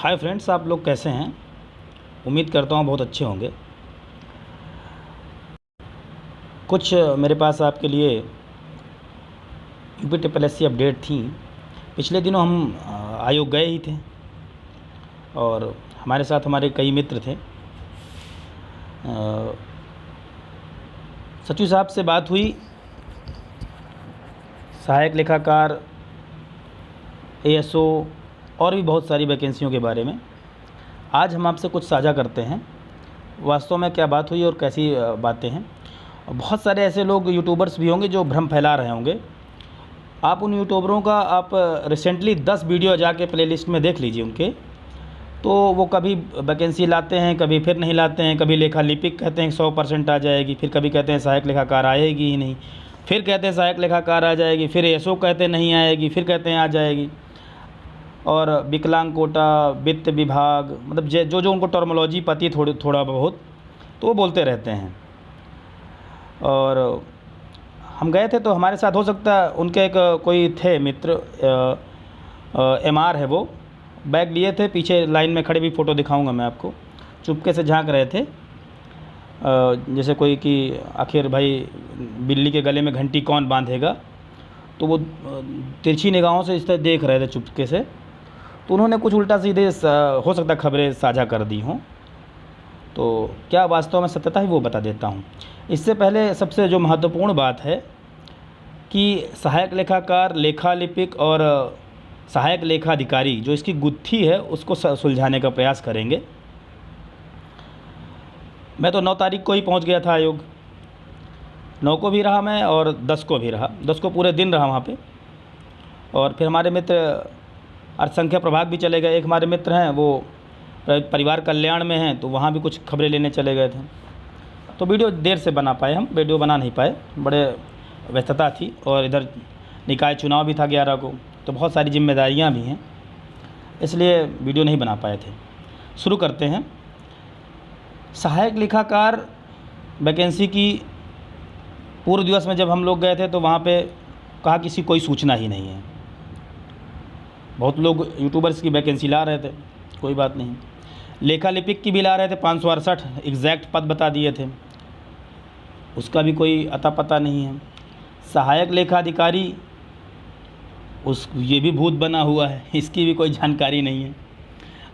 Hi friends, आप लोग कैसे हैं। उम्मीद करता हूँ बहुत अच्छे होंगे। कुछ मेरे पास आपके लिए यूपी अपडेट थी। पिछले दिनों हम आयोग गए ही थे और हमारे साथ हमारे कई मित्र थे। सचिव साहब से बात हुई सहायक लेखाकार, एएसओ और भी बहुत सारी वैकेंसियों के बारे में। आज हम आपसे कुछ साझा करते हैं वास्तव में क्या बात हुई और कैसी बातें हैं। बहुत सारे ऐसे लोग यूट्यूबर्स भी होंगे जो भ्रम फैला रहे होंगे। आप उन यूट्यूबरों का रिसेंटली 10 वीडियो जाके प्लेलिस्ट में देख लीजिए उनके। तो वो कभी वैकेंसी लाते हैं, कभी फिर नहीं लाते हैं। कभी लेखा लिपिक कहते हैं 100% आ जाएगी, फिर कभी कहते हैं सहायक लेखाकार आएगी ही नहीं, फिर कहते हैं सहायक लेखाकार आ जाएगी, फिर एसओ कहते हैं नहीं आएगी, फिर कहते हैं आ जाएगी। और विकलांग कोटा, वित्त विभाग, मतलब जो जो उनको टर्मोलॉजी पती थोड़ा बहुत, तो वो बोलते रहते हैं। और हम गए थे तो हमारे साथ हो सकता है उनके एक कोई थे मित्र, एमआर है, वो बैग लिए थे, पीछे लाइन में खड़े भी, फ़ोटो दिखाऊंगा मैं आपको। चुपके से झांक रहे थे जैसे कोई कि आखिर भाई बिल्ली के गले में घंटी कौन बांधेगा। तो वो तिरछी निगाहों से इस तरह देख रहे थे चुपके से। तो उन्होंने कुछ उल्टा सीधे हो सकता है खबरें साझा कर दी हों। तो क्या वास्तव में सत्यता है वो बता देता हूँ। इससे पहले सबसे जो महत्वपूर्ण बात है कि सहायक लेखाकार, लेखा लिपिक और सहायक लेखाधिकारी जो इसकी गुत्थी है उसको सुलझाने का प्रयास करेंगे। मैं तो 9 तारीख को ही पहुंच गया था आयोग। 9 को भी रहा मैं और 10 को भी रहा। 10 को पूरे दिन रहा वहाँ पे। और फिर हमारे मित्र अर्थसंख्या प्रभाग भी चले गए। एक हमारे मित्र हैं वो परिवार कल्याण में हैं, तो वहाँ भी कुछ खबरें लेने चले गए थे। तो वीडियो देर से बना पाए, हम वीडियो बना नहीं पाए, बड़े व्यस्तता थी। और इधर निकाय चुनाव भी था 11 को, तो बहुत सारी जिम्मेदारियां भी हैं, इसलिए वीडियो नहीं बना पाए थे। शुरू करते हैं। सहायक लेखाकार वैकेंसी की पूर्व दिवस में जब हम लोग गए थे तो वहाँ पे कहा किसी कोई सूचना ही नहीं है। बहुत लोग यूट्यूबर्स की वैकेंसी ला रहे थे, कोई बात नहीं। लेखा लिपिक की भी ला रहे थे, 568 एग्जैक्ट पद बता दिए थे, उसका भी कोई अता पता नहीं है। सहायक लेखाधिकारी, ये भी भूत बना हुआ है, इसकी भी कोई जानकारी नहीं है।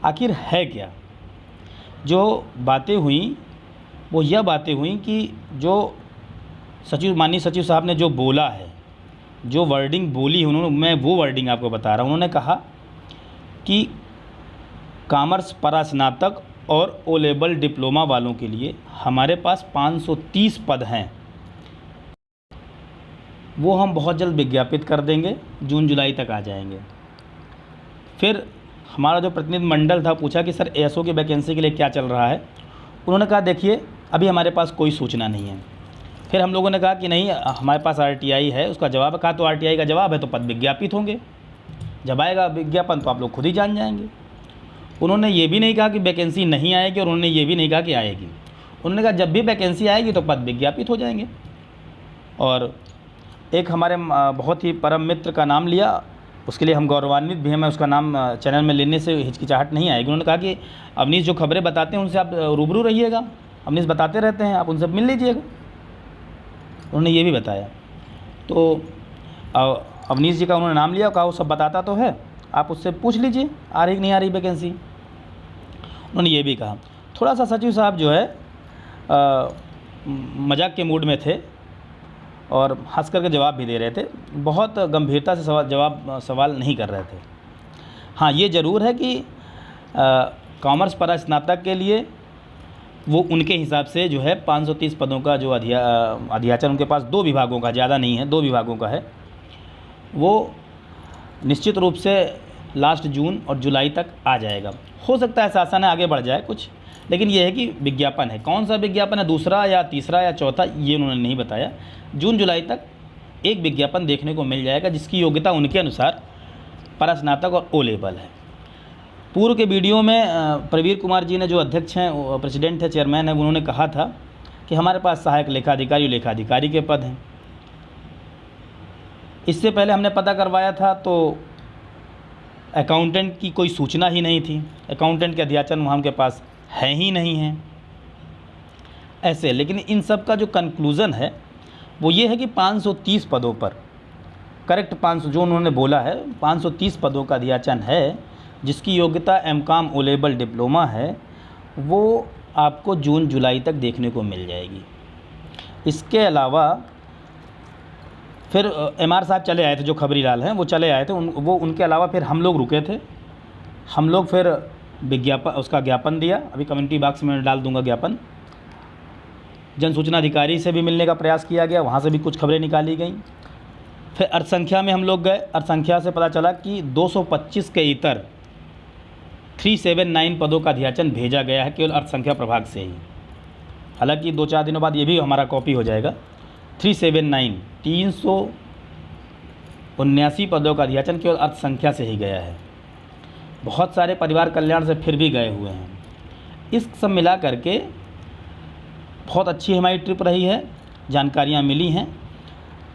आखिर है क्या? जो बातें हुई वो यह बातें हुई कि जो माननीय सचिव साहब ने जो बोला है, जो वर्डिंग बोली उन्होंने, मैं वो वर्डिंग आपको बता रहा हूँ। उन्होंने कहा कि कॉमर्स परास्नातक और ओ लेवल डिप्लोमा वालों के लिए हमारे पास 530 पद हैं, वो हम बहुत जल्द विज्ञापित कर देंगे, जून जुलाई तक आ जाएंगे। फिर हमारा जो प्रतिनिधि मंडल था पूछा कि सर एएसओ की वैकेंसी के लिए क्या चल रहा है। उन्होंने कहा देखिए अभी हमारे पास कोई सूचना नहीं है। फिर हम लोगों ने कहा कि नहीं, हमारे पास आरटीआई है। उसका जवाब कहा तो आरटीआई का जवाब है तो पद विज्ञापित होंगे, जब आएगा विज्ञापन तो आप लोग खुद ही जान जाएंगे। उन्होंने ये भी नहीं कहा कि वैकेंसी नहीं आएगी और उन्होंने ये भी नहीं कहा कि आएगी। उन्होंने कहा जब भी वैकेंसी आएगी तो पद विज्ञापित हो जाएंगे। और एक हमारे बहुत ही परम मित्र का नाम लिया, उसके लिए हम गौरवान्वित भी हैं। मैं उसका नाम चैनल में लेने से हिचकिचाहट नहीं आएगी। उन्होंने कहा कि अवनीश जो खबरें बताते हैं उनसे आप रूबरू रहिएगा, अवनीश बताते रहते हैं, आप उनसे मिल लीजिएगा। उन्होंने ये भी बताया। तो अवनीश जी का उन्होंने नाम लिया, कहा वो सब बताता तो है, आप उससे पूछ लीजिए आ रही कि नहीं आ रही वैकेंसी। उन्होंने ये भी कहा। थोड़ा सा सचिव साहब जो है मजाक के मूड में थे और हंस करके जवाब भी दे रहे थे, बहुत गंभीरता से सवाल नहीं कर रहे थे। हाँ, ये ज़रूर है कि कॉमर्स परास्नातक के लिए वो उनके हिसाब से जो है 530 पदों का जो अध्याचन उनके पास 2 विभागों का, ज़्यादा नहीं है, 2 विभागों का है, वो निश्चित रूप से लास्ट जून और जुलाई तक आ जाएगा। हो सकता है शासन आगे बढ़ जाए कुछ, लेकिन यह है कि विज्ञापन है। कौन सा विज्ञापन है, दूसरा या तीसरा या चौथा, ये उन्होंने नहीं बताया। जून जुलाई तक एक विज्ञापन देखने को मिल जाएगा जिसकी योग्यता उनके अनुसार परास्नातक और ओ लेवल है। पूर्व के वीडियो में प्रवीर कुमार जी ने, जो अध्यक्ष हैं, प्रेसिडेंट है, चेयरमैन है, उन्होंने कहा था कि हमारे पास सहायक लेखाधिकारी के पद हैं। इससे पहले हमने पता करवाया था तो अकाउंटेंट की कोई सूचना ही नहीं थी, अकाउंटेंट के अध्याचन वहाँ उनके पास है ही नहीं है ऐसे। लेकिन इन सब का जो कंक्लूज़न है वो ये है कि 530 पदों पर, करेक्ट 500 जो उन्होंने बोला है, 530 पदों का अध्याचन है, जिसकी योग्यता एमकॉम ओ लेवल डिप्लोमा है, वो आपको जून जुलाई तक देखने को मिल जाएगी। इसके अलावा फिर एमआर साहब चले आए थे, जो खबरी लाल हैं वो चले आए थे, उनके अलावा फिर हम लोग रुके थे। हम लोग फिर विज्ञापन, उसका ज्ञापन दिया, अभी कम्युनिटी बॉक्स में डाल दूंगा ज्ञापन। जन सूचना अधिकारी से भी मिलने का प्रयास किया गया, वहाँ से भी कुछ खबरें निकाली गई। फिर अर्थसंख्या में हम लोग गए, अर्थसंख्या से पता चला कि 225 के इतर 379 पदों का अध्याचन भेजा गया है केवल अर्थसंख्या प्रभाग से ही। हालांकि 2-4 दिनों बाद ये भी हमारा कॉपी हो जाएगा। 379 पदों का अध्याचन केवल अर्थसंख्या से ही गया है। बहुत सारे परिवार कल्याण से फिर भी गए हुए हैं। इस सब मिला करके बहुत अच्छी हमारी ट्रिप रही है, जानकारियाँ मिली हैं।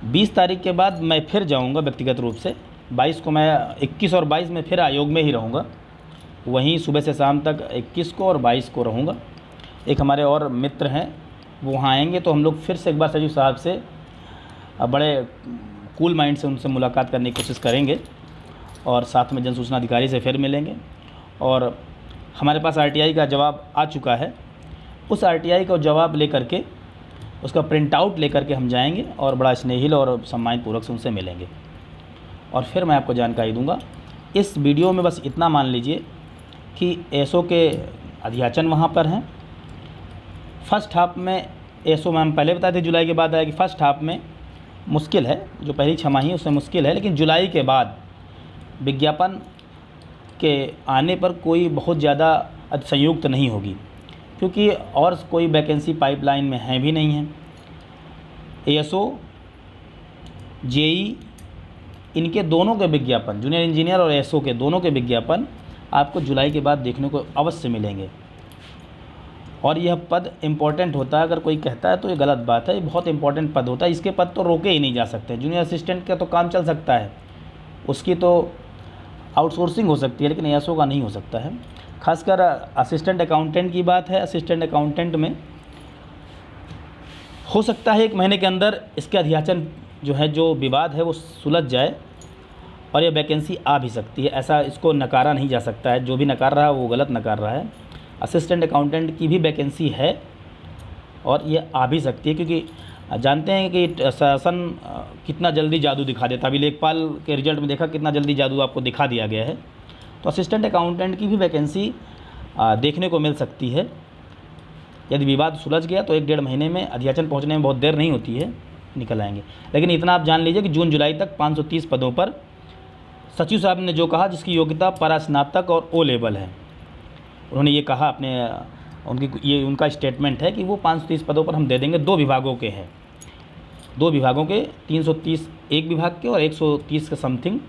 20 तारीख के बाद मैं फिर जाऊंगा व्यक्तिगत रूप से। 22 को मैं 21 और 22 में फिर आयोग में ही रहूँगा, वहीं सुबह से शाम तक 21 को और 22 को रहूँगा। एक हमारे और मित्र हैं वो वहाँ आएंगे, तो हम लोग फिर से एक बार सचिव साहब से बड़े कूल माइंड से उनसे मुलाकात करने की कोशिश करेंगे और साथ में जन सूचना अधिकारी से फिर मिलेंगे। और हमारे पास आरटीआई का जवाब आ चुका है, उस आरटीआई का जवाब लेकर के, उसका प्रिंट आउट लेकर के हम जाएंगे और बड़ा स्नेहिल और सम्मानपूर्वक से उनसे मिलेंगे और फिर मैं आपको जानकारी दूंगा। इस वीडियो में बस इतना मान लीजिए कि एसओ के अध्याचन वहाँ पर हैं। फर्स्ट हाफ में एसओ में हम पहले बताए थे जुलाई के बाद आएगी। फर्स्ट हाफ में मुश्किल है, जो पहली छमाही है उसमें मुश्किल है, लेकिन जुलाई के बाद विज्ञापन के आने पर कोई बहुत ज़्यादा संयुक्त नहीं होगी, क्योंकि और कोई वैकेंसी पाइपलाइन में है भी नहीं है। एएसओ, जेई, इनके दोनों के विज्ञापन, जूनियर इंजीनियर और एएसओ के दोनों के विज्ञापन आपको जुलाई के बाद देखने को अवश्य मिलेंगे। और यह पद इम्पोर्टेंट होता है, अगर कोई कहता है तो ये गलत बात है, ये बहुत इंपॉर्टेंट पद होता है। इसके पद तो रोके ही नहीं जा सकते। जूनियर असिस्टेंट का तो काम चल सकता है, उसकी तो आउटसोर्सिंग हो सकती है, लेकिन एएसओ का नहीं हो सकता है। खासकर असिस्टेंट अकाउंटेंट की बात है, असिस्टेंट अकाउंटेंट में हो सकता है 1 महीने के अंदर इसके अध्याचन जो है, जो विवाद है वो सुलझ जाए और ये वैकेंसी आ भी सकती है। ऐसा इसको नकारा नहीं जा सकता है, जो भी नकार रहा है वो गलत नकार रहा है। असिस्टेंट अकाउंटेंट की भी वैकेंसी है और ये आ भी सकती है, क्योंकि जानते हैं कि शासन कितना जल्दी जादू दिखा देता। अभी लेखपाल के रिजल्ट में देखा कितना जल्दी जादू आपको दिखा दिया गया है। तो असिस्टेंट अकाउंटेंट की भी वैकेंसी देखने को मिल सकती है। यदि विवाद सुलझ गया तो 1-1.5 महीने में अध्याचन पहुंचने में बहुत देर नहीं होती है, निकल आएंगे। लेकिन इतना आप जान लीजिए कि जून जुलाई तक 530 पदों पर सचिव साहब ने जो कहा, जिसकी योग्यता परास्नातक और ओ लेवल है, उन्होंने ये कहा अपने, ये उनका स्टेटमेंट है कि वो 530 पदों पर हम दे देंगे। 2 विभागों के हैं, 2 विभागों के, 330 एक विभाग के और 130 के समथिंग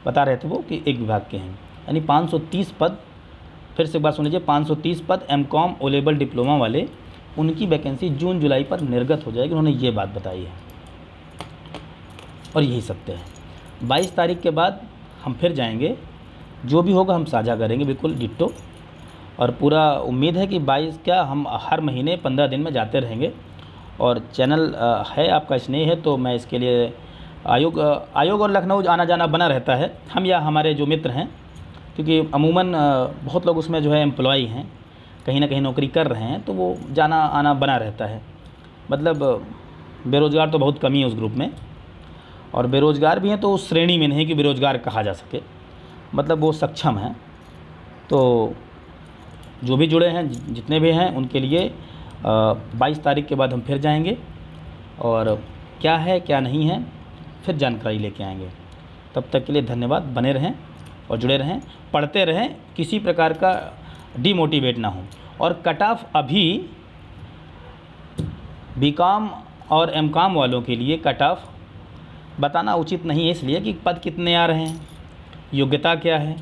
बता रहे थे वो कि एक विभाग के हैं, यानी 530 पद। फिर से एक बार सुन लीजिए, 530 पद एमकॉम ओ लेवल डिप्लोमा वाले, उनकी वैकेंसी जून जुलाई पर निर्गत हो जाएगी। उन्होंने ये बात बताई है और यही सत्य है। 22 तारीख के बाद हम फिर जाएंगे, जो भी होगा हम साझा करेंगे, बिल्कुल डिट्टो। और पूरा उम्मीद है कि 22 क्या, हम हर महीने 15 दिन में जाते रहेंगे। और चैनल है आपका स्नेह है, तो मैं इसके लिए आयोग और लखनऊ आना जाना बना रहता है, हम या हमारे जो मित्र हैं, क्योंकि अमूमन बहुत लोग उसमें जो है एम्प्लॉई हैं, कहीं ना कहीं नौकरी कर रहे हैं, तो वो जाना आना बना रहता है। मतलब बेरोज़गार तो बहुत कमी है उस ग्रुप में, और बेरोज़गार भी हैं तो उस श्रेणी में नहीं कि बेरोज़गार कहा जा सके, मतलब वो सक्षम हैं। तो जो भी जुड़े हैं, जितने भी हैं, उनके लिए 22 तारीख के बाद हम फिर जाएंगे और क्या है क्या नहीं है फिर जानकारी लेके आएंगे। तब तक के लिए धन्यवाद। बने रहें और जुड़े रहें, पढ़ते रहें, किसी प्रकार का डिमोटिवेट ना हो। और कट ऑफ अभी बीकॉम और एमकॉम वालों के लिए कट ऑफ बताना उचित नहीं है, इसलिए कि पद कितने आ रहे हैं, योग्यता क्या है,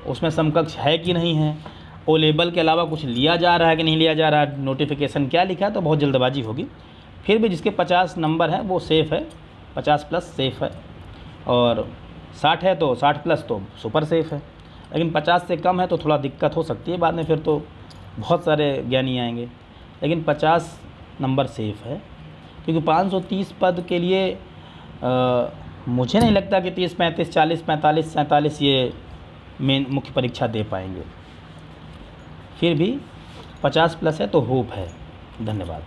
उसमें समकक्ष है कि नहीं है, ओ लेवल के अलावा कुछ लिया जा रहा है कि नहीं लिया जा रहा है, नोटिफिकेशन क्या लिखा है, तो बहुत जल्दबाजी होगी। फिर भी जिसके 50 नंबर हैं वो सेफ़ है, 50+ सेफ़ है। और 60 है तो 60 प्लस तो सुपर सेफ़ है, लेकिन 50 से कम है तो थोड़ा दिक्कत हो सकती है बाद में, फिर तो बहुत सारे ज्ञानी आएंगे। लेकिन 50 नंबर सेफ़ है, क्योंकि 530 पद के लिए मुझे नहीं लगता कि 30, 35, 40, 45, 47 ये मेन मुख्य परीक्षा दे पाएंगे। फिर भी 50 प्लस है तो होप है। धन्यवाद।